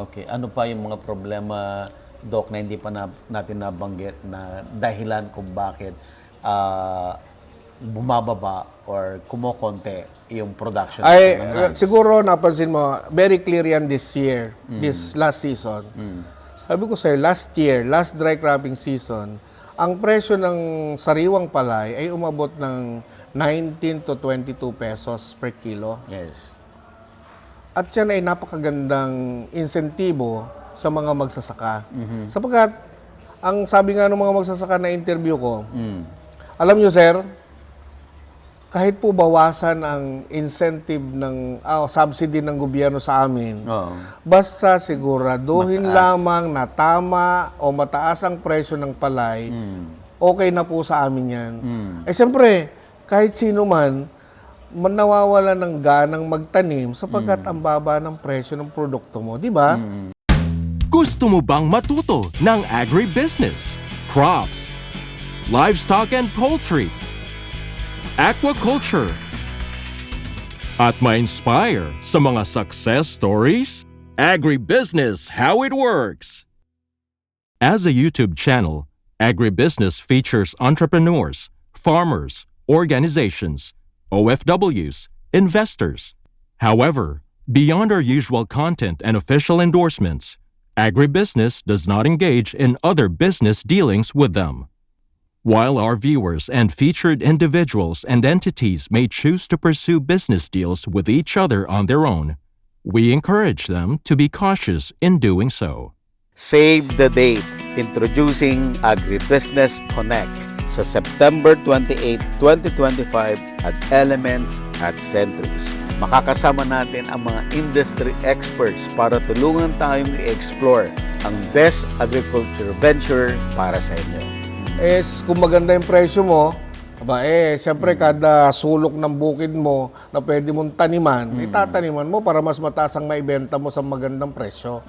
Okay. Ano pa yung mga problema, Doc, na hindi pa natin nabanggit na dahilan kung bakit bumababa or kumokonte yung production Ay, ng rice? siguro napansin mo, very clear yan this year, this last season. Sabi ko sa'yo, last year, last dry cropping season, ang presyo ng sariwang palay ay umabot ng 19 to 22 pesos per kilo. Yes. At yan ay napakagandang insentibo sa mga magsasaka. Sapagkat, ang sabi nga ng mga magsasaka na interview ko, alam nyo sir, kahit po bawasan ang incentive ng subsidy ng gobyerno sa amin, basta siguraduhin lamang na tama o mataas ang presyo ng palay, okay na po sa amin yan. Eh siyempre, kahit sino man, nawawala ng ganang magtanim sapagkat ang baba ng presyo ng produkto mo, di ba? Gusto mo bang matuto ng agribusiness, crops, livestock and poultry, aquaculture, at ma-inspire sa mga success stories? Agribusiness How It Works! As a YouTube channel, Agribusiness features entrepreneurs, farmers, organizations, OFWs, investors. However, beyond our usual content and official endorsements, Agribusiness does not engage in other business dealings with them. While our viewers and featured individuals and entities may choose to pursue business deals with each other on their own, we encourage them to be cautious in doing so. Save the date! Introducing Agribusiness Connect sa September 28, 2025 at Elements at Centris. Makakasama natin ang mga industry experts para tulungan tayong i-explore ang best agriculture venture para sa inyo. Kung maganda yung presyo mo, siyempre kada sulok ng bukid mo na pwede mong taniman, itataniman mo para mas mataas ang maibenta mo sa magandang presyo.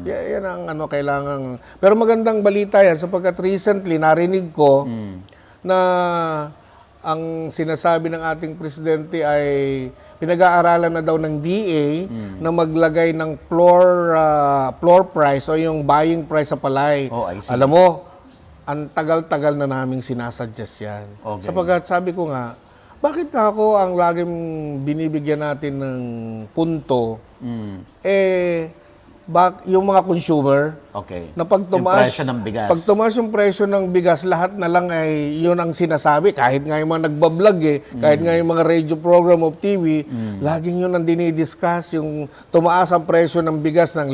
Yan ang kailangan. Pero magandang balita yan sapagkat recently narinig ko na ang sinasabi ng ating presidente ay pinag-aaralan na daw ng DA na maglagay ng floor price o yung buying price sa palay. Oh, I see. Alam mo, ang tagal-tagal na naming sinasuggest yan. Okay. Sapagkat sabi ko nga, bakit ka ako ang laging binibigyan natin ng punto, yung mga consumer, na pag tumaas, yung presyo ng bigas. Pag tumaas yung presyo ng bigas, lahat na lang ay yun ang sinasabi. Kahit nga yung mga nagbablog kahit nga yung mga radio program of TV, laging yun ang dinidiscuss, yung tumaas ang presyo ng bigas ng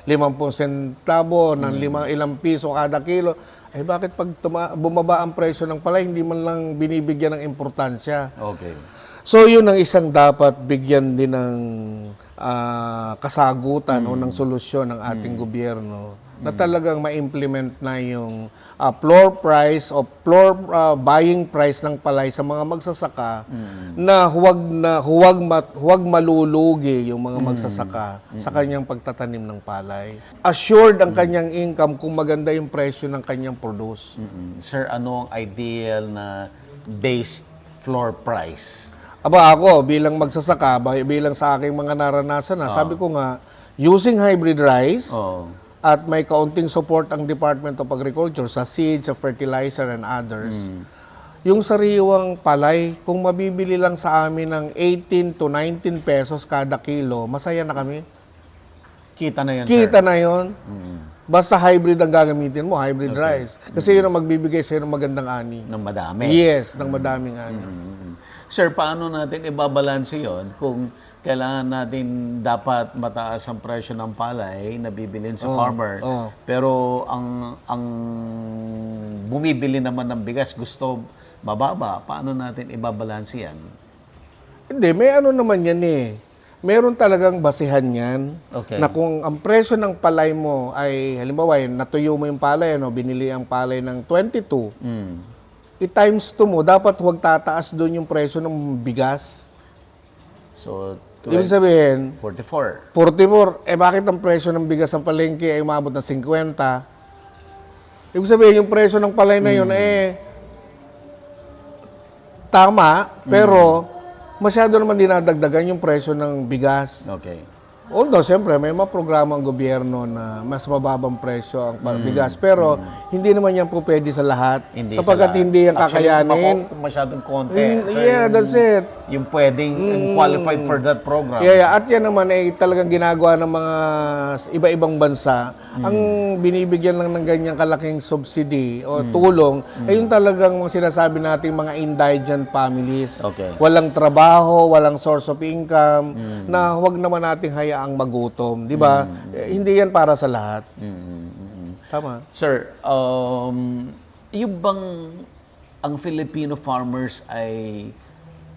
50 sentabo, ng ilang piso kada kilo. Bakit pag bumaba ang presyo ng palay, hindi man lang binibigyan ng importansya? Okay. So, yun ang isang dapat bigyan din ng kasagutan o ng solusyon ng ating gobyerno na talagang ma-implement na yung floor price o buying price ng palay sa mga magsasaka na huwag malulugi yung mga magsasaka sa kanyang pagtatanim ng palay. Assured ang kanyang income kung maganda yung presyo ng kanyang produce. Sir, ano ang ideal na base floor price? Ako, bilang magsasaka, bilang sa aking mga naranasan sabi ko nga, using hybrid rice, at may kaunting support ang Department of Agriculture sa seeds, sa fertilizer, and others, yung sariwang palay, kung mabibili lang sa amin ng 18 to 19 pesos kada kilo, masaya na kami. Kita na yun, Kita sir. na yun. Basta hybrid ang gagamitin mo, hybrid rice. Kasi yun ang magbibigay sa'yo ng magandang ani. Ng madami. Yes, ng madaming ani. Sir, paano natin ibabalanse yon kung kailangan natin dapat mataas ang presyo ng palay na bibilin sa farmer, pero ang bumibili naman ng bigas gusto mababa, paano natin ibabalanse yan? Hindi, may naman yan Meron talagang basihan yan na kung ang presyo ng palay mo ay, halimbawa, natuyo mo yung palay, binili ang palay ng 22, i-times 2 mo, dapat huwag tataas doon yung presyo ng bigas. So, Ibig sabihin, 44. 44. Bakit ang presyo ng bigas sa palengke ay umabot na 50? Ibig sabihin, yung presyo ng palay na yun, tama, pero masyado naman dinadagdagan yung presyo ng bigas. Okay. Although, siyempre, may mga programa ang gobyerno na mas mababang presyo ang bigas. Pero, hindi naman yan po pwede sa lahat. Hindi sapagkat sa lahat. hindi yan Actually, kakayanin. masyadong konti. Sir, Yeah, that's it. Yung pwedeng qualified for that program. Yeah. At yan naman ay talagang ginagawa ng mga iba-ibang bansa. Ang binibigyan lang ng ganyang kalaking subsidy o tulong, ay yung talagang mga sinasabi nating mga indigent families. Okay. Walang trabaho, walang source of income, na huwag naman nating hayaang magutom. Di ba? Hindi yan para sa lahat. Tama. Sir, yung bang ang Filipino farmers ay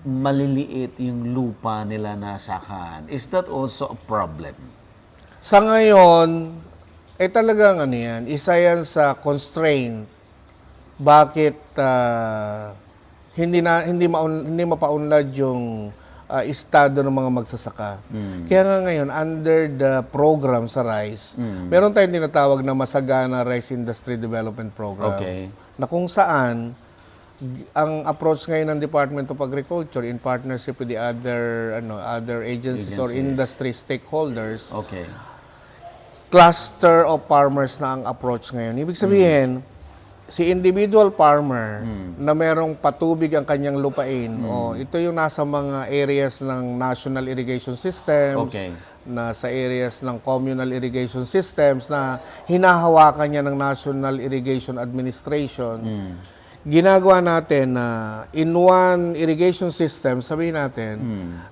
maliliit yung lupa nila na sakahan, is that also a problem? Sa ngayon, talagang ano yan, isa yan sa constraint. Bakit hindi mapaunlad yung estado ng mga magsasaka. Kaya nga ngayon, under the program sa rice, meron tayong tinatawag na Masagana Rice Industry Development Program. Okay. Na kung saan, ang approach ngayon ng Department of Agriculture in partnership with the other agencies or industry stakeholders, Okay. cluster of farmers na ang approach ngayon. Ibig sabihin, si individual farmer na merong patubig ang kanyang lupain, ito yung nasa mga areas ng National Irrigation Systems, Okay. nasa areas ng Communal Irrigation Systems na hinahawakan niya ng National Irrigation Administration. Ginagawa natin na in one irrigation system, sabihin natin,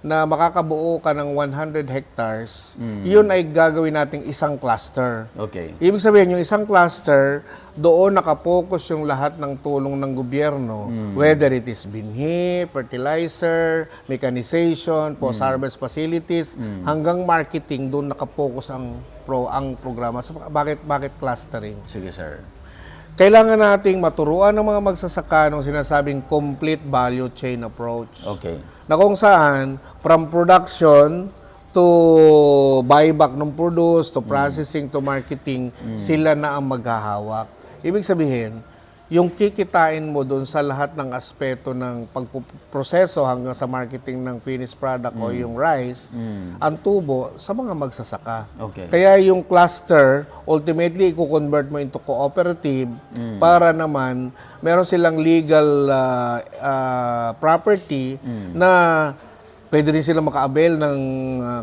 na makakabuo ka ng 100 hectares, yun ay gagawin nating isang cluster. Okay. Ibig sabihin, yung isang cluster, doon nakapokus yung lahat ng tulong ng gobyerno, whether it is binhi, fertilizer, mechanization, post-harvest facilities, hanggang marketing, doon nakapokus ang programa. So, bakit clustering? Sige, sir. Kailangan nating maturuan ng mga magsasaka ng sinasabing complete value chain approach. Okay. Na kung saan, from production to buyback ng produce, to processing, to marketing, sila na ang maghahawak. Ibig sabihin, yung kikitain mo doon sa lahat ng aspeto ng pagproseso hanggang sa marketing ng finished product o yung rice, ang tubo sa mga magsasaka. Okay. Kaya yung cluster, ultimately, i-convert mo into cooperative para naman meron silang legal property na pwede rin sila maka-avail ng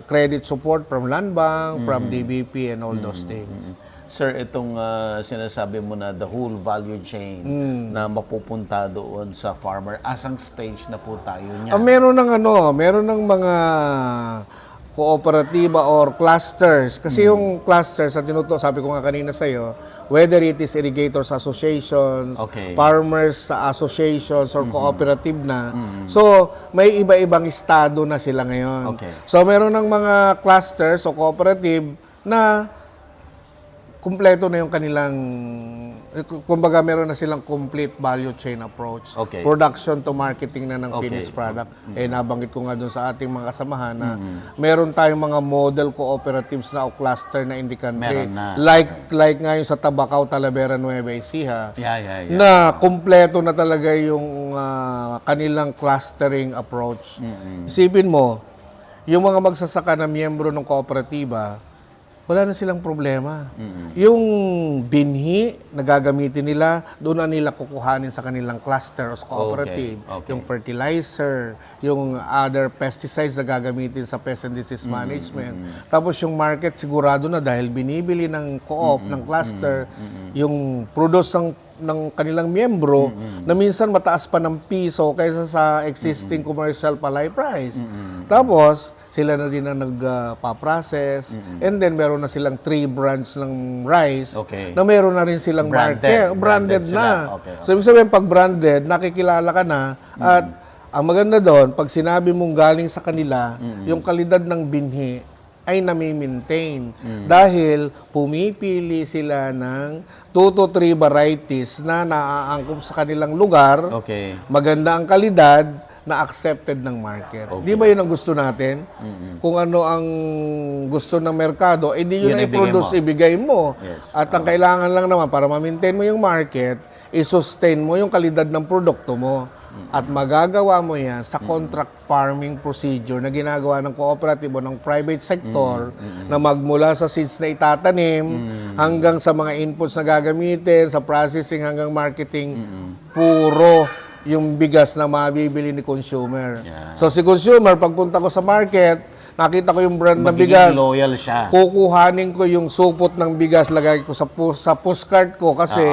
credit support from Land Bank, from DBP, and all those things. Sir, itong sinasabi mo na the whole value chain na mapupunta doon sa farmer, asang stage na po tayo niya? Meron ng mga kooperatiba or clusters. Kasi yung clusters, sabi ko nga kanina sa'yo, whether it is irrigators associations, Okay. farmers associations, or cooperative na. So, may iba-ibang estado na sila ngayon. Okay. So, meron ng mga clusters o cooperative na kumpleto na yung kanilang, kumbaga meron na silang complete value chain approach. Okay. Production to marketing na ng Okay. finished product. Nabanggit ko nga doon sa ating mga kasamahan na meron tayong mga model cooperatives na o cluster na in the country. Meron na. Like nga yung sa Tabacao, Talavera, Nueva Ecija. Yeah. Na kumpleto na talaga yung kanilang clustering approach. Isipin mo, yung mga magsasaka na miyembro ng kooperatiba, wala na silang problema. Yung binhi na gagamitin nila, doon na nila kukuhanin sa kanilang cluster o sa cooperative. Okay. Yung fertilizer, yung other pesticides na gagamitin sa pest and disease management. Tapos yung market sigurado na dahil binibili ng co-op, ng cluster, yung produce ng kanilang miyembro na minsan mataas pa ng piso kaysa sa existing commercial palay price. Tapos, sila na din ang nagpa-process. And then, meron na silang 3 brands ng rice Okay. na meron na rin silang market. Branded na. sila. Okay. So, ibig sabihin, pag branded, nakikilala ka na. At ang maganda doon, pag sinabi mong galing sa kanila, yung kalidad ng binhi ay nami-maintain. Dahil pumipili sila ng 2 to 3 varieties na naaangkop sa kanilang lugar. Okay. Maganda ang kalidad na accepted ng market. Di ba yun ang gusto natin? Kung ano ang gusto ng merkado, di yun Yun na ibigay i-produce, mo. ibigay mo. Yes. At ang kailangan lang naman para ma-maintain mo yung market, i-sustain mo yung kalidad ng produkto mo. At magagawa mo yan sa contract farming procedure na ginagawa ng cooperative o ng private sector na magmula sa seeds na itatanim hanggang sa mga inputs na gagamitin, sa processing hanggang marketing, puro yung bigas na mabibili ni consumer. So si consumer, pagpunta ko sa market, nakita ko yung brand ng bigas, loyal siya. kukuhanin ko yung supot ng bigas, lagay ko sa pushcart ko kasi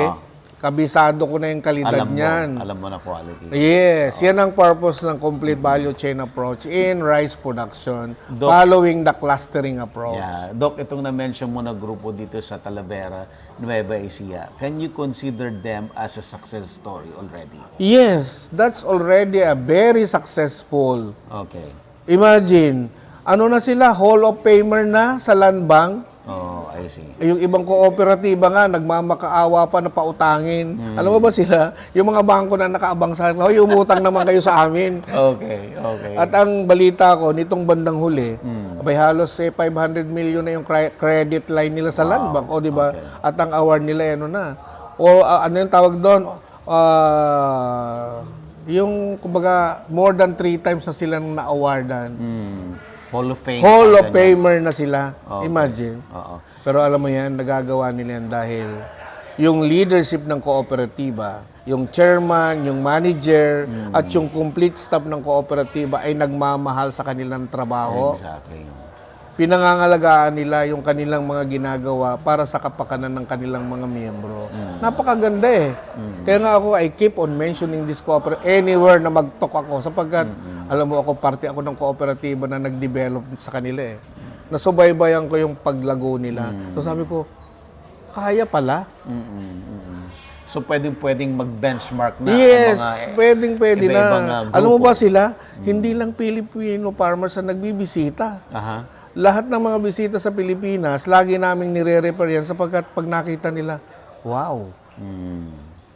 kabisado ko na yung kalidad niyan. Alam mo na quality. Yes, yan ang purpose ng complete value chain approach in rice production, following the clustering approach. Yeah. Doc, itong na-mention mo na grupo dito sa Talavera, Nueva Ecija, can you consider them as a success story already? Yes, that's already a very successful. Okay. Imagine, ano na sila, Hall of Famer na sa Land Bank. Oh, I see. Yung ibang kooperatiba nga, nagmamakaawa pa na pautangin. Alam mo ba sila? Yung mga bangko na nakaabang sa akin, hoy, umutang naman kayo sa amin. Okay, okay. At ang balita ko, nitong bandang huli, abay halos 500 million na yung credit line nila sa Land Bank. O, di ba? Okay. At ang award nila, ano na. O, ano yung tawag doon? Yung, kumbaga, more than 3 times na sila na-awardan. Hall of Fame. Hall of Famer na sila. Okay. Imagine. Oo. Pero alam mo yan, nagagawa nila yan dahil yung leadership ng kooperatiba, yung chairman, yung manager, at yung complete staff ng kooperatiba ay nagmamahal sa kanilang trabaho. Exactly. Pinangangalagaan nila yung kanilang mga ginagawa para sa kapakanan ng kanilang mga miyembro. Napakaganda eh. Kaya nga ako, I keep on mentioning this cooperative anywhere na mag-talk ako sapagkat, alam mo ako, parte ako ng kooperatiba na nag-develop sa kanila eh. Nasubaybayan ko yung paglago nila. So sabi ko, kaya pala. So, pwedeng mag-benchmark na Yes, ang mga pwede iba-ibang, na. grupo. Alam mo ba sila, hindi lang Filipino farmers ang nagbibisita. Aha. Lahat ng mga bisita sa Pilipinas, lagi naming nire-refer yan sapagkat pag nakita nila, wow,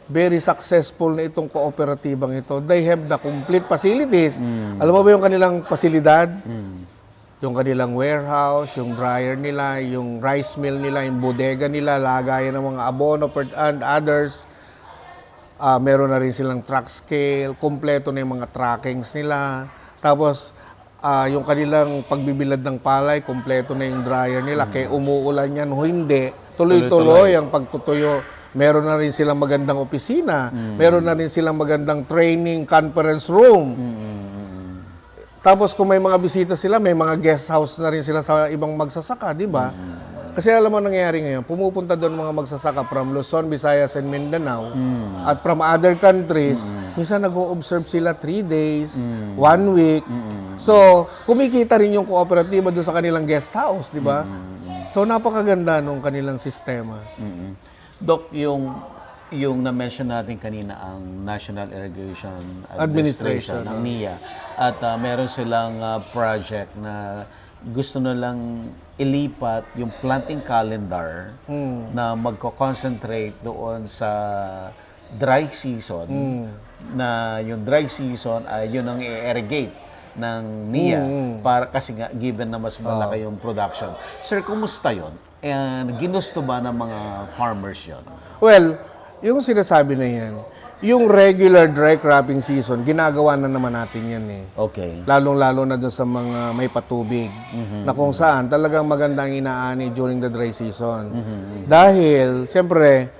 very successful na itong kooperatibang ito. They have the complete facilities. Alam mo ba yung kanilang pasilidad? Yung kanilang warehouse, yung dryer nila, yung rice mill nila, yung bodega nila, lagayan ng mga abono and others. Meron na rin silang truck scale, kompleto na yung mga trackings nila. Tapos, yung kanilang pagbibilad ng palay, kompleto na yung dryer nila. Kaya umuulan yan o hindi, tuloy-tuloy ang pagtutuyo. Meron na rin silang magandang opisina. Meron na rin silang magandang training conference room. Tapos kung may mga bisita sila, may mga guest house na rin sila sa ibang magsasaka, di ba? Kasi alam mo nangyayari ngayon, pumupunta doon mga magsasaka from Luzon, Visayas, and Mindanao. At from other countries, minsan nag-o-observe sila 3 days, 1 week. So, kumikita rin yung kooperatiba doon sa kanilang guest house, di ba? So, napakaganda nung kanilang sistema. Doc, yung na-mention natin kanina ang National Irrigation Administration, ang NIA. At meron silang project na gusto na lang ilipat yung planting calendar na magko-concentrate doon sa dry season. Na yung dry season ay yun ang i-irrigate ng NIA para kasi nga given na mas malaki yung production. Sir, kumusta yun? And ginusto ba ng mga farmers yun? Well, yung sinasabi na yan, yung regular dry cropping season, ginagawa na naman natin yan eh. Okay. Lalong-lalo na doon sa mga may patubig, na kung saan talagang magandang inaani during the dry season. Dahil, siyempre,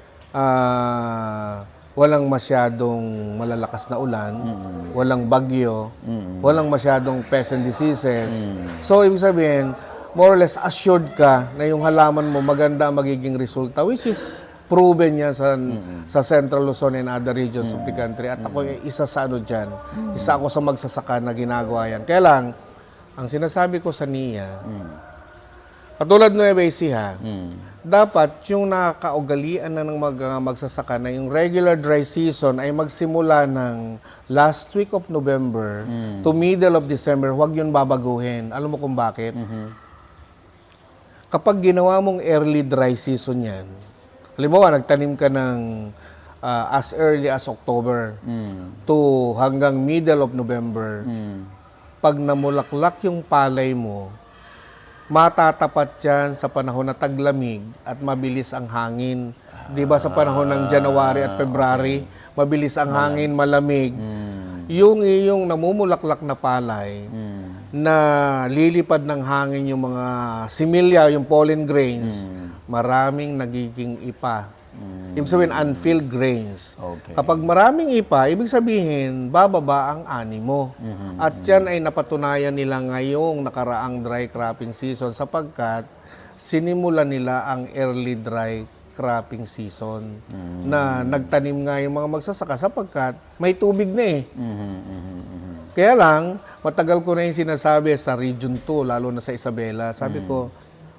walang masyadong malalakas na ulan, walang bagyo, walang masyadong pests and diseases. So, ibig sabihin, more or less assured ka na yung halaman mo maganda magiging resulta, which is proven yan sa Central Luzon and other regions of the country. At ako isa sa ano dyan, isa ako sa magsasaka na ginagawa yan. Kaya lang, ang sinasabi ko sa NIA, katulad ng Ecija, dapat yung nakaugalian na ng magsasaka na yung regular dry season ay magsimula ng last week of November to middle of December, huwag yun babaguhin. Alam mo kung bakit? Kapag ginawa mong early dry season yan, halimbawa, nagtanim ka ng as early as October to hanggang middle of November. Pag namulaklak yung palay mo, matatapat yan sa panahon na taglamig at mabilis ang hangin. Di ba sa panahon ng January at February, mabilis ang hangin, malamig. yung iyong namumulaklak na palay na lilipad ng hangin yung mga similya, yung pollen grains, maraming nagiging ipa. Ibig sabihin, unfilled grains. Okay. Kapag maraming ipa, ibig sabihin, bababa ang ani mo. At yan ay napatunayan nila ngayong nakaraang dry cropping season sapagkat sinimulan nila ang early dry cropping season na nagtanim nga yung mga magsasaka sapagkat may tubig na eh. Kaya lang, matagal ko na yung sinasabi sa Region 2, lalo na sa Isabela. Sabi ko,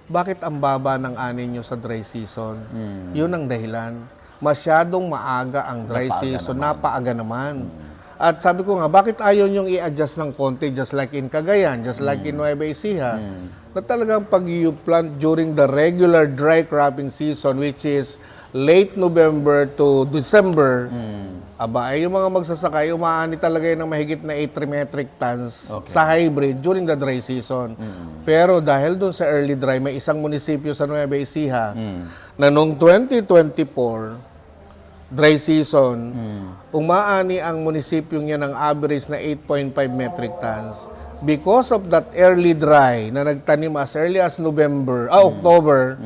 bakit ang baba ng ani nyo sa dry season? Yun ang dahilan. Masyadong maaga ang dry season, napaaga naman. At sabi ko nga, bakit ayaw nyong i-adjust ng konti just like in Cagayan, just like in Nueva Ecija? Na talagang pag you plant during the regular dry cropping season, which is late November to December, aba, ay yung mga magsasaka, ay umaani talaga yun ng mahigit na 8 metric tons sa hybrid during the dry season. Pero dahil doon sa early dry, may isang munisipyo sa Nueva Ecija na noong 2024, dry season, umaani ang munisipyong yan ng average na 8.5 metric tons. Because of that early dry na nagtanim as early as October,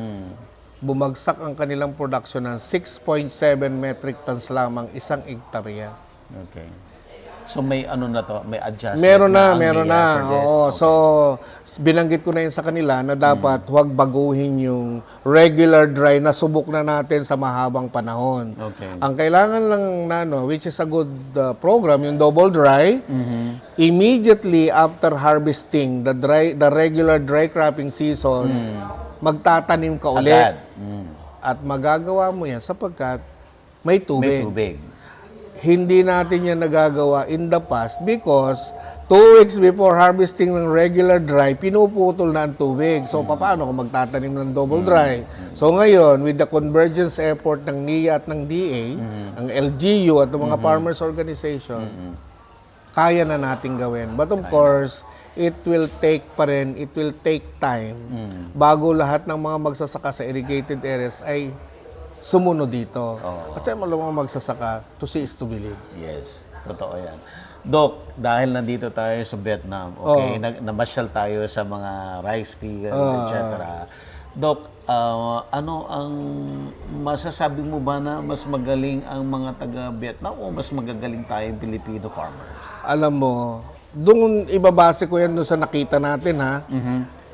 bumagsak ang kanilang production ng 6.7 metric tons lamang isang hektarya. Okay. So may ano na to, may adjustment Meron na. for this. Oo. So, binanggit ko na yun sa kanila na dapat huwag baguhin yung regular dry na subok na natin sa mahabang panahon. Okay. Ang kailangan lang na, which is a good program, yung double dry, immediately after harvesting the regular dry cropping season, magtatanim ka ulit. Agad. At magagawa mo yan sapagkat may May tubig. tubig. Hindi natin yan nagagawa in the past because 2 weeks before harvesting ng regular dry, pinuputol na ang tubig. So, paano kung magtatanim ng double dry? So, ngayon, with the convergence effort ng NIA at ng DA, ng LGU at ng mga farmers organization, kaya na natin gawin. But of course, it will take time bago lahat ng mga magsasaka sa irrigated areas ay sumunod dito. Kasi malamang magsasaka, to see is to believe. Yes, totoo yan. Doc, dahil nandito tayo sa Vietnam, okay, namasyal tayo sa mga rice field, etc. Doc, ano ang masasabi mo ba na mas magaling ang mga taga-Vietnam o mas magagaling tayong Filipino farmers? Alam mo, doon ibabase ko yan doon sa nakita natin, ha?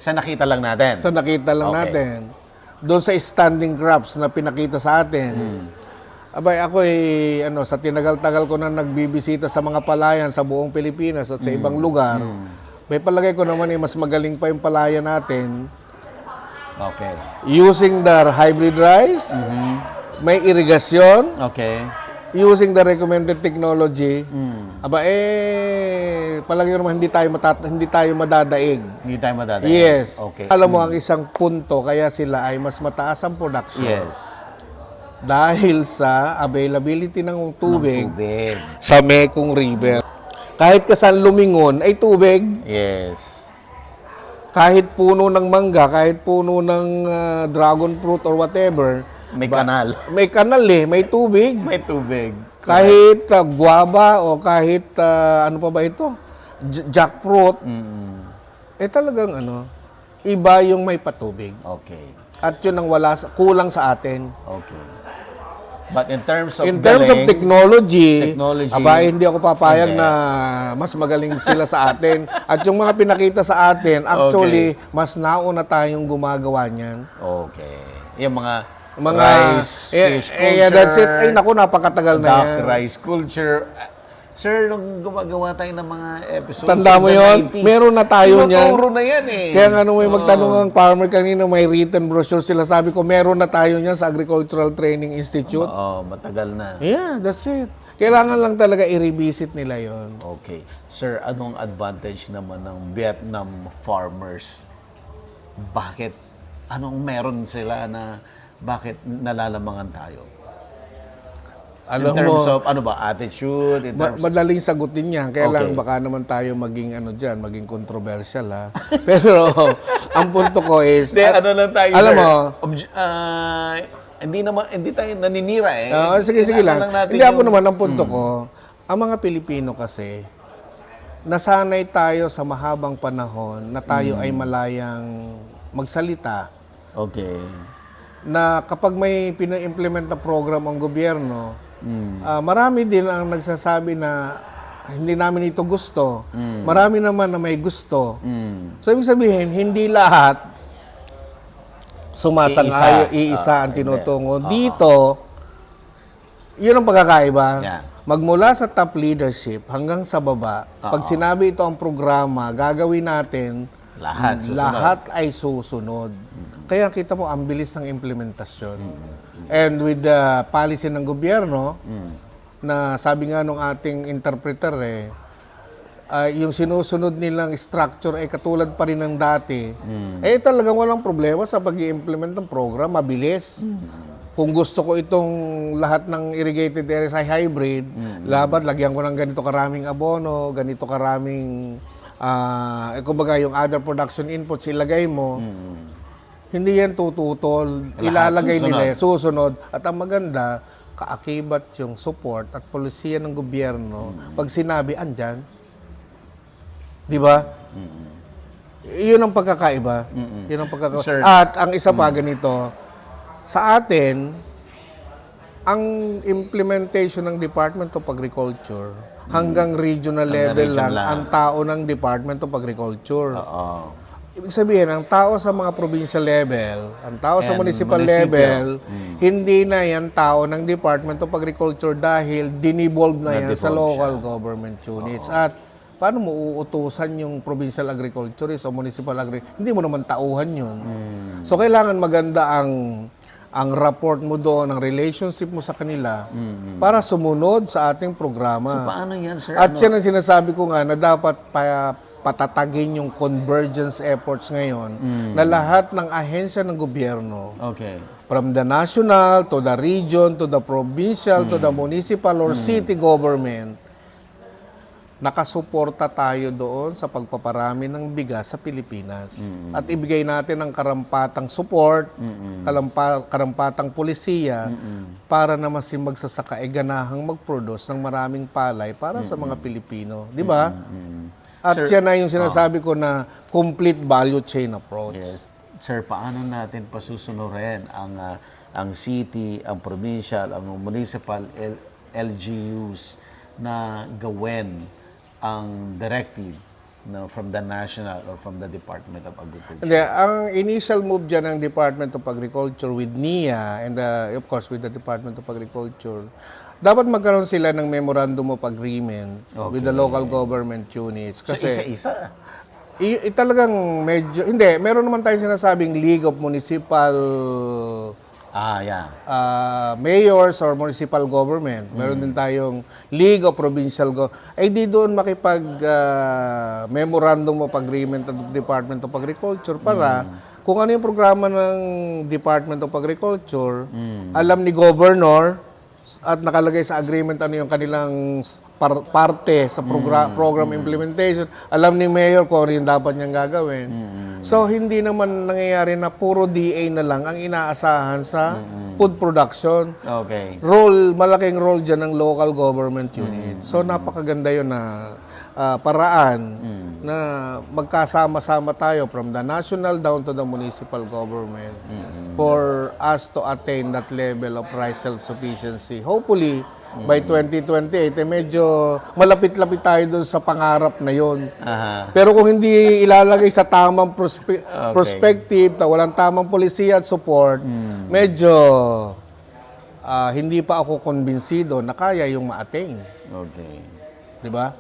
Sa nakita lang natin? Sa nakita lang natin. Doon sa standing crops na pinakita sa atin. Abay, ako sa tinagal-tagal ko na nagbibisita sa mga palayan sa buong Pilipinas at sa ibang lugar, may palagay ko naman mas magaling pa yung palayan natin. Okay. Using the hybrid rice, may irigasyon, Okay. using the recommended technology, palagi naman hindi tayo madadaig. Hindi tayo madadala. Yes. Okay. Alam mo ang isang punto kaya sila ay mas mataas ang production. Yes. Dahil sa availability ng tubig Tubig. sa Mekong River. Kahit kasan lumingon ay tubig. Yes. Kahit puno ng mangga, kahit puno ng dragon fruit or whatever, May kanal. may kanal may tubig. May tubig. Kahit guava o kahit ano pa ba ito? Jackfruit. Talagang iba yung may patubig. Okay. At yun ang kulang sa atin. Okay. But in terms of Technology, Technology, hindi ako papayag na mas magaling sila sa atin. At yung mga pinakita sa atin, actually, mas nauna tayong gumagawa niyan. Okay. Yung mga rice, fish culture. That's it. Ay, naku, napakatagal na duck yan. rice culture. Sir, nung gumagawa tayo ng mga episodes Tanda mo in the yun? 90s, Meron na tayo niyan. tinuturo na yan eh. Kaya nga nung may magtanong ang farmer kanina, may written brochure sila. Sabi ko, meron na tayo niyan sa Agricultural Training Institute. Oo, matagal na. Yeah, that's it. Kailangan lang talaga i-revisit nila yon. Okay. Sir, anong advantage naman ng Vietnam farmers? Bakit? Anong meron sila na bakit nalalamangan tayo? Alam in terms mo, of, attitude? In terms madaling sagutin yan. Kaya lang Okay. baka naman tayo maging maging controversial, ha. Pero ang punto ko is Hindi, lang tayo, alam sir. mo, hindi tayo naninira eh. sige lang. natin Hindi ako yung- naman ang punto ko. ang mga Pilipino kasi, nasanay tayo sa mahabang panahon na tayo ay malayang magsalita. Okay. Na kapag may pina-implement na program ang gobyerno, marami din ang nagsasabi na hindi namin ito gusto. Marami naman na may gusto. So, ibig sabihin, hindi lahat sumasang-ayon, iisa ang tinutungo. Dito, yun ang pagkakaiba. Yeah. Magmula sa top leadership hanggang sa baba, pag sinabi ito ang programa, gagawin natin, lahat ay susunod. Kaya kita mo, ang bilis ng implementasyon. And with the policy ng gobyerno, na sabi nga nung ating interpreter yung sinusunod nilang structure ay katulad pa rin ng dati, talagang walang problema sa pag-i-implement ng program, mabilis. Kung gusto ko itong lahat ng irrigated areas ay hybrid, lagyan ko ng ganito karaming abono, ganito karaming, kumbaga yung other production inputs, ilagay mo. Hindi yan tututol, ilalagay nila, susunod. At ang maganda, kaakibat yung support at polisiya ng gobyerno. Pag sinabi, andyan. Di ba? Yun ang pagkakaiba. Yun ang pagkakaiba. Sir, at ang isa pa ganito, sa atin, ang implementation ng Department of Agriculture hanggang regional level lang ang tao ng Department of Agriculture. Ibig sabihin, ang tao sa mga provincial level, ang tao sa municipal level, hindi na yan tao ng Department of Agriculture dahil dinivolve na yan sa local government units. At paano mo uutusan yung provincial agriculturist o municipal agriculturist? Hindi mo naman tauhan yun. So, kailangan maganda ang rapport mo doon, ang relationship mo sa kanila para sumunod sa ating programa. So, paano yan, sir? At yan ang sinasabi ko nga na dapat patatagin yung convergence efforts ngayon na lahat ng ahensya ng gobyerno, from the national to the region to the provincial to the municipal or city government, nakasuporta tayo doon sa pagpaparami ng bigas sa Pilipinas. At ibigay natin ang karampatang support, karampatang pulisiya para naman si magsasaka ay ganahang mag-produce ng maraming palay para sa mga Pilipino. Di ba? At sir, yan na yung sinasabi ko na complete value chain approach. Yes. Sir, paano natin pasusunurin ang city, ang provincial, ang municipal LGUs na gawin ang directive from the national or from the Department of Agriculture? Hindi, ang initial move dyan ng Department of Agriculture with NIA and of course with the Department of Agriculture, dapat magkaroon sila ng memorandum of agreement with the local government units. Kasi so, isa-isa? Talagang medyo, hindi, meron naman tayong sinasabing League of Municipal Mayors or Municipal Government. Meron din tayong League of Provincial di doon makipag memorandum of agreement ng Department of Agriculture para kung ano yung programa ng Department of Agriculture, alam ni Governor, at nakalagay sa agreement ano yung kanilang parte sa program implementation. Alam ni Mayor kung ano yung dapat niyang gagawin. So, hindi naman nangyayari na puro DA na lang ang inaasahan sa food production. Malaking role dyan ng local government units. So, napakaganda yun na paraan na magkasama-sama tayo from the national down to the municipal government for us to attain that level of rice self-sufficiency. Hopefully, by 2028, medyo malapit-lapit tayo doon sa pangarap na yon. Pero kung hindi ilalagay sa tamang perspective, walang tamang polisiya at support, medyo hindi pa ako kumbinsido na kaya yung ma-attain. Di ba?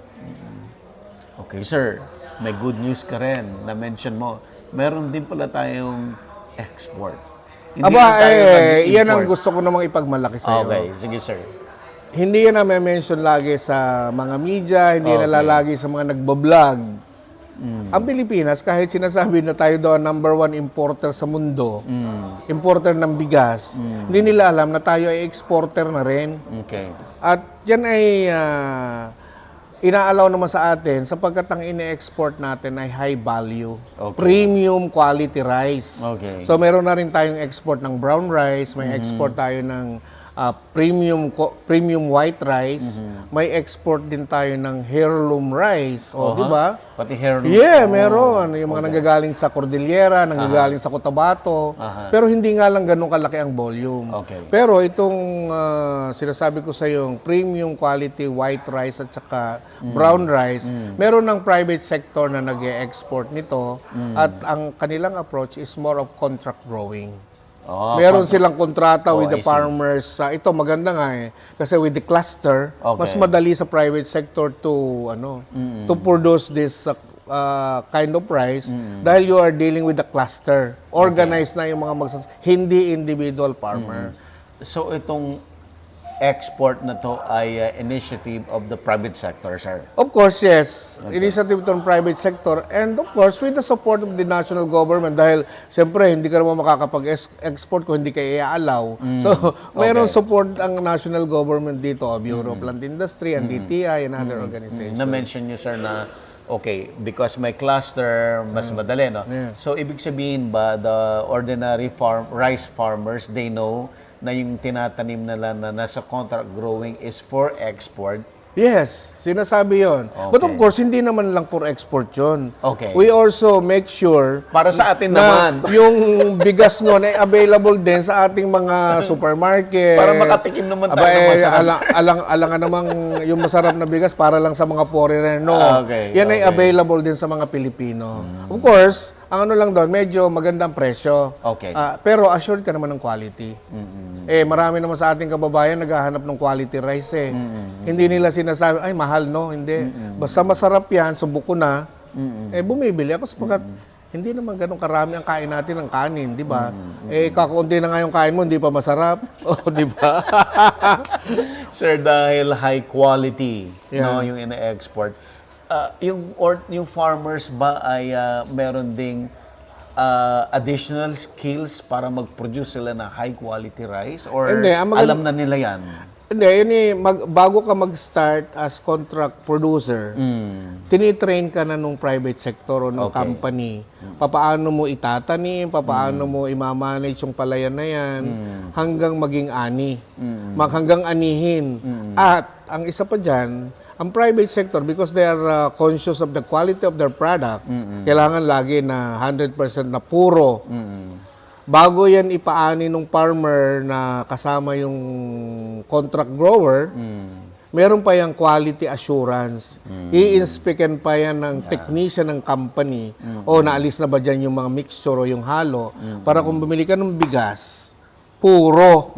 Okay, sir. May good news ka rin. Na-mention mo, meron din pala tayong export. Yan ang gusto ko namang ipagmalaki sa iyo. Okay, sige sir. Hindi yan na-mention lagi sa mga media, hindi yan nalalagi sa mga nagbablog. Ang Pilipinas, kahit sinasabi na tayo daw ang number 1 importer sa mundo, importer ng bigas, hindi nila alam na tayo ay exporter na rin. At yan ay inaalaw naman sa atin sapagkat ang ine-export natin ay high value, premium quality rice. So meron na rin tayong export ng brown rice, may export tayo ng premium white rice. May export din tayo ng heirloom rice. O, di ba? Pati heirloom. Yeah, meron. Yung mga nanggagaling sa Cordillera, nanggagaling sa Cotabato. Pero hindi nga lang ganun kalaki ang volume. Okay. Pero itong sinasabi ko sa yung premium quality white rice at saka brown rice, meron ng private sector na nag-e-export nito at ang kanilang approach is more of contract growing. Oh, Meron silang kontrata with I the see. farmers. Ito maganda nga eh. Kasi with the cluster, mas madali sa private sector to to produce this kind of rice dahil you are dealing with the cluster. Organized na yung mga hindi individual farmer. So itong export na to ay initiative of the private sector, sir. Of course, yes. Initiative to ng private sector and of course with the support of the national government dahil siyempre hindi ka naman makakapag-export kung hindi ka i-allow. So, mayroong support ang national government dito, Bureau of Land Industry and DTI and other organizations. Na-mention nyo, sir, na okay, because may cluster, mas madali, no? Yeah. So, ibig sabihin ba, the ordinary rice farmers, they know na yung tinatanim nila na nasa contract growing is for export? Yes, sinasabi yon. But of course, hindi naman lang for export yun. Okay. We also make sure Para sa atin na naman. yung bigas nun ay available din sa ating mga supermarket. Para makatikim naman tayo Aba, ng masarap. alangan namang yung masarap na bigas para lang sa mga foreigner. No, Okay, yan ay okay. available din sa mga Pilipino. Of course, ang ano lang doon, medyo magandang presyo. Okay. Pero assured ka naman ng quality. Marami naman sa ating kababayan naghahanap ng quality rice eh. Hindi nila sinasabi, ay mahal no, hindi. Basta masarap yan, subok ko na. Bumibili ako sapagkat hindi naman ganun karami ang kain natin ng kanin, di ba? Kakaunti na nga yung kain mo, hindi pa masarap. O, di ba? Sir, dahil high quality, Yeah. no, yung ina-export, yung farmers ba ay meron ding additional skills para mag-produce sila ng high quality rice? Or Hindi, ang maganda- alam na nila yan? Hindi, yun bago ka mag-start as contract producer, tinitrain ka na nung private sector o nung company. Papaano mo itatanim, papaano mo imamanage yung palayan na yan, hanggang maging ani. Hanggang anihin. At ang isa pa dyan, ang private sector, because they are conscious of the quality of their product, kailangan lagi na 100% na puro. Bago yan ipaani ng farmer na kasama yung contract grower, meron pa yung quality assurance. I-inspectan pa yan ng technician ng company o naalis na ba dyan yung mga mixture o yung halo para kung bumili ka ng bigas, puro.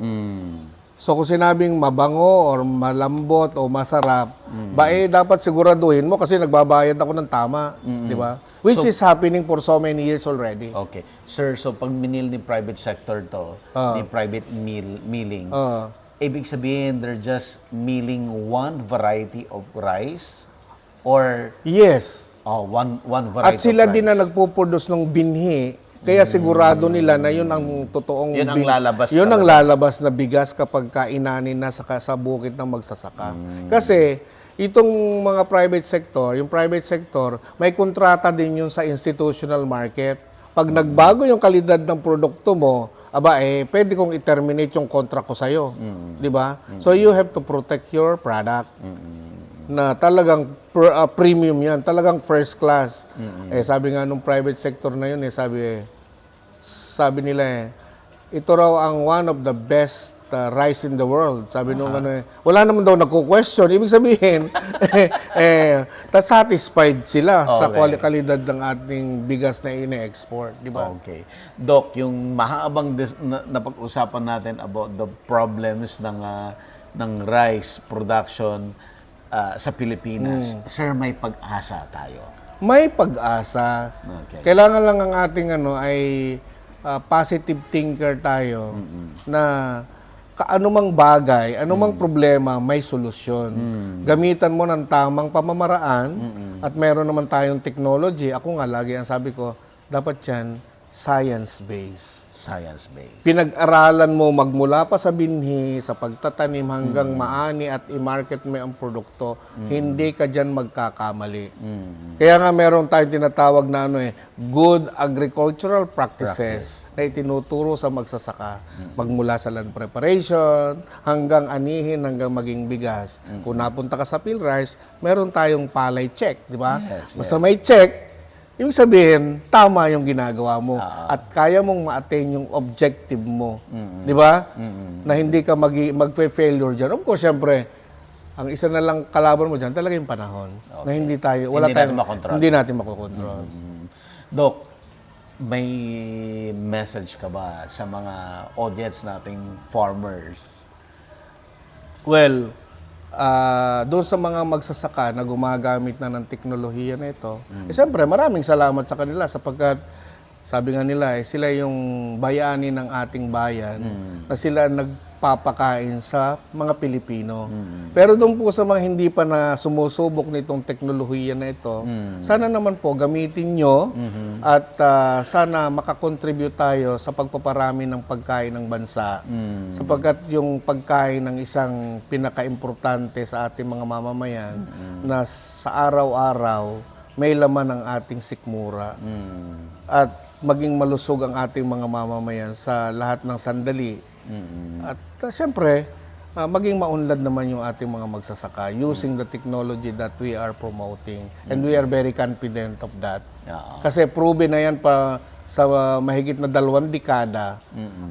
So kung sinabing mabango or malambot o masarap, dapat siguraduhin mo kasi nagbabayad ako ng tama, di ba? Which is happening for so many years already. Okay. Sir, so pag minil ni private sector to, ni private milling, ibig sabihin they're just milling one variety of rice? Or Yes. one variety At sila of rice? din na nagpuproduce ng binhi, kaya sigurado nila na yun ang totoong Yun ang lalabas yun ang talaga. lalabas na bigas kapag kainanin na sa bukid ng magsasaka. Kasi itong mga private sector, yung private sector, may kontrata din yun sa institutional market. Pag nagbago yung kalidad ng produkto mo, pwede kong i-terminate yung contract ko sa'yo. Di ba? So you have to protect your product. Na talagang premium yan, talagang first class. Sabi nga nung private sector na yun, sabi nila ito raw ang one of the best rice in the world. Sabi nung wala naman daw nagko-question. Ibig sabihin, satisfied sila sa kalidad ng ating bigas na ine-export. Di ba? Okay. Doc, yung mahabang napag-usapan natin about the problems ng rice production sa Pilipinas. Sir, may pag-asa tayo. May pag-asa. Okay. Kailangan lang ang ating ay positive thinker tayo na anumang bagay, anumang problema, may solusyon. Gamitan mo ng tamang pamamaraan at meron naman tayong technology. Ako nga, lagi ang sabi ko, dapat yan science-based. Science-based. Pinag-aralan mo magmula pa sa binhi, sa pagtatanim hanggang maani at i-market mo ang produkto, hindi ka dyan magkakamali. Kaya nga meron tayong tinatawag na good agricultural practices na itinuturo sa magsasaka. Magmula sa land preparation, hanggang anihin, hanggang maging bigas. Kung napunta ka sa PhilRice, meron tayong palay check, di ba? Basta may check, yung sabihin, tama yung ginagawa mo at kaya mong ma-attain yung objective mo. Di ba? Na hindi ka magpe-failure dyan. Of course, syempre, ang isa na lang kalaban mo dyan, talaga yung panahon. Na hindi tayo, hindi natin makokontrol. Doc, may message ka ba sa mga audience nating farmers? Well, doon sa mga magsasaka na gumagamit na ng teknolohiya na ito, siyempre maraming salamat sa kanila sapagkat sabi nga nila, sila yung bayani ng ating bayan na sila nagpapakain sa mga Pilipino. Pero doon po sa mga hindi pa na sumusubok nitong teknolohiya na ito, sana naman po gamitin nyo at sana makakontribute tayo sa pagpaparami ng pagkain ng bansa. Sapagkat yung pagkain ng isang pinaka-importante sa ating mga mamamayan na sa araw-araw may laman ng ating sikmura. At maging malusog ang ating mga mamamayan sa lahat ng sandali. At siyempre, maging maunlad naman yung ating mga magsasaka using the technology that we are promoting. And we are very confident of that. Kasi proven na yan pa sa mahigit na 2 dekada.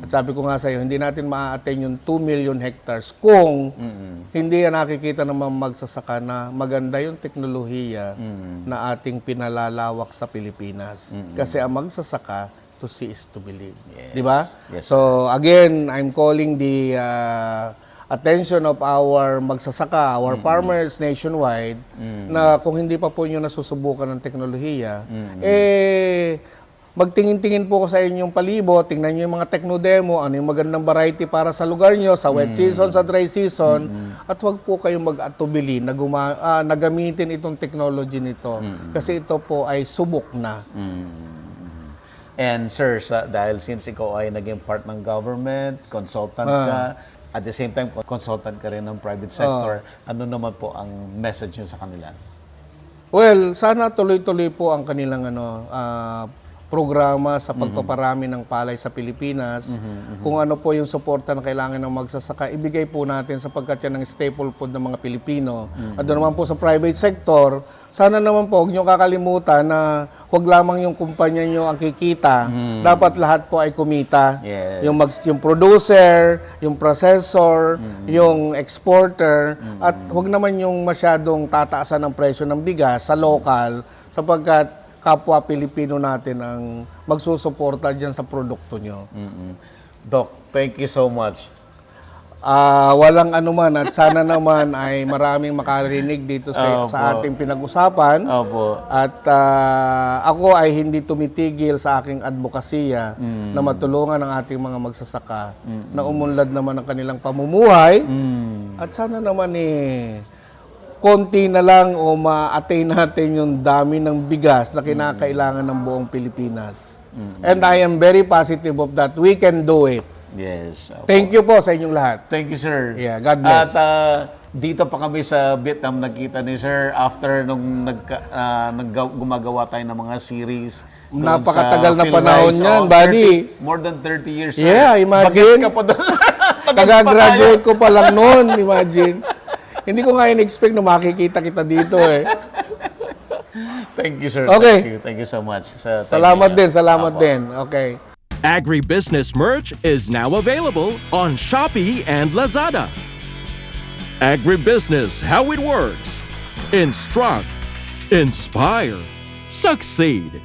At sabi ko nga sa iyo, hindi natin ma-attain yung 2 million hectares kung hindi yan nakikita ng mga magsasaka na maganda yung teknolohiya na ating pinalalawak sa Pilipinas. Kasi ang magsasaka, to see is to believe. Di ba? Yes, So again, I'm calling the attention of our magsasaka, our farmers nationwide, na kung hindi pa po nyo nasusubukan ng teknolohiya, magtingin-tingin po ko sa inyong palibot, tingnan nyo yung mga techno-demo, ano yung magandang variety para sa lugar nyo, sa wet season, sa dry season, at huwag po kayong mag-atubili na gamitin itong technology nito. Kasi ito po ay subok na. And sir, dahil since ikaw ay naging part ng government, consultant ka, at the same time, consultant ka rin ng private sector, ano naman po ang message nyo sa kanila? Well, sana tuloy-tuloy po ang kanilang programa sa pagpaparami ng palay sa Pilipinas. Kung ano po yung suporta na kailangan ng magsasaka, ibigay po natin sapagkat yan ang staple food ng mga Pilipino. At doon naman po sa private sector, sana naman po huwag nyo kakalimutan na huwag lamang yung kumpanya nyo ang kikita. Dapat lahat po ay kumita. Yes. Yung producer, yung processor, yung exporter, at huwag naman yung masyadong tataasan ng presyo ng bigas sa local sapagkat kapwa Pilipino natin ang magsusuporta dyan sa produkto nyo. Doc, thank you so much. Walang anuman at sana naman ay maraming makarinig dito sa ating pinag-usapan. Opo. At ako ay hindi tumitigil sa aking advokasya na matulungan ang ating mga magsasaka na umunlad naman ang kanilang pamumuhay. At sana naman konti na lang o ma-attain natin yung dami ng bigas na kinakailangan ng buong Pilipinas. And I am very positive of that. We can do it. Yes. Thank you po sa inyong lahat. Thank you, sir. Yeah, God bless. At dito pa kami sa Vietnam nagkita ni sir after nung gumagawa tayo ng mga series. doon Napakatagal sa na PhilRice. panahon yan, buddy. More than 30 years. sir. Yeah, imagine. Bagets ka pa doon. Kagagraduate ko pa lang noon, imagine. Hindi ko nga in-expect na makikita kita dito Thank you, sir. Okay. Thank you so much. Salamat din. Okay. Agribusiness merch is now available on Shopee and Lazada. Agribusiness, how it works. Instruct, inspire, succeed.